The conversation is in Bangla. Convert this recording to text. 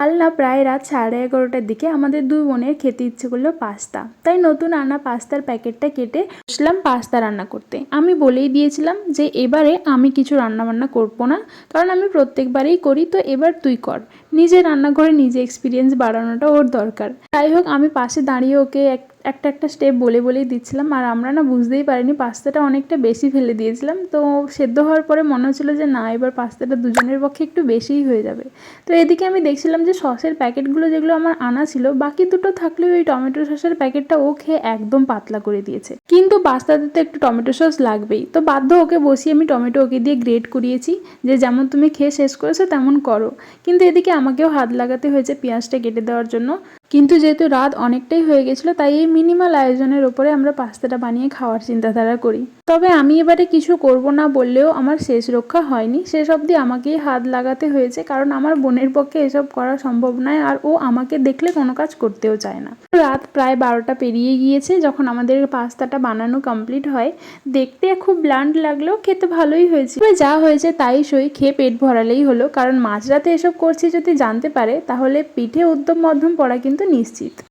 কাল না প্রায় রাত 11:30টার দিকে আমাদের দুই বোনের খেতে ইচ্ছে করলো পাস্তা। তাই নতুন আনা পাস্তার প্যাকেটটা কেটে বসলাম পাস্তা রান্না করতে। আমি বলেই দিয়েছিলাম যে এবারে আমি কিছু রান্নাবান্না করবো না, কারণ আমি প্রত্যেকবারেই করি, তো এবার তুই কর। নিজে রান্না করে নিজে এক্সপিরিয়েন্স বাড়ানোটা ওর দরকার। যাই হোক, আমি পাশে দাঁড়িয়ে ওকে একটা একটা স্টেপ বলেই দিচ্ছিলাম। আর আমরা না বুঝতেই পারিনি পাস্তাটা অনেকটা বেশি ফেলে দিয়েছিলাম। তো সেদ্ধ হওয়ার পরে মনে হচ্ছিলো যে না, এবার পাস্তাটা দুজনের পক্ষে একটু বেশিই হয়ে যাবে। তো এদিকে আমি দেখছিলাম যে সসের প্যাকেটগুলো যেগুলো আমার আনা ছিল, বাকি দুটো থাকলেও ওই টমেটো সসের প্যাকেটটা ও খেয়ে একদম পাতলা করে দিয়েছে। কিন্তু পাস্তাতে তো একটু টমেটো সস লাগবেই, তো বাধ্য ওকে বসিয়ে আমি টমেটো ওকে দিয়ে গ্রেট করিয়েছি যে যেমন তুমি খেয়ে শেষ করেছো তেমন করো। কিন্তু এদিকে আমাকেও হাত লাগাতে হয়েছে পেঁয়াজটা কেটে দেওয়ার জন্য। কিন্তু যেহেতু রাত অনেকটাই হয়ে গেছিলো, তাই এই মিনিমাল আয়োজনের ওপরে আমরা পাস্তাটা বানিয়ে খাওয়ার চিন্তাধারা করি। তবে আমি এবারে কিছু করব না বললেও আমার শেষ রক্ষা হয়নি, শেষ অবধি আমাকেই হাত লাগাতে হয়েছে, কারণ আমার বোনের পক্ষে এসব করা সম্ভব নয়, আর ও আমাকে দেখলে কোনো কাজ করতেও চায় না। রাত প্রায় 12টা পেরিয়ে গিয়েছে যখন আমাদের পাস্তাটা বানানো কমপ্লিট হয়। দেখতে খুব ব্ল্যান্ড লাগলেও খেতে ভালোই হয়েছে। তবে যা হয়েছে তাই সই, খেয়ে পেট ভরালেই হলো, কারণ মাঝরাতে এসব করছি যদি জানতে পারে তাহলে পিঠে উদ্যম মধ্যম পড়া কিন্তু নিশ্চিত।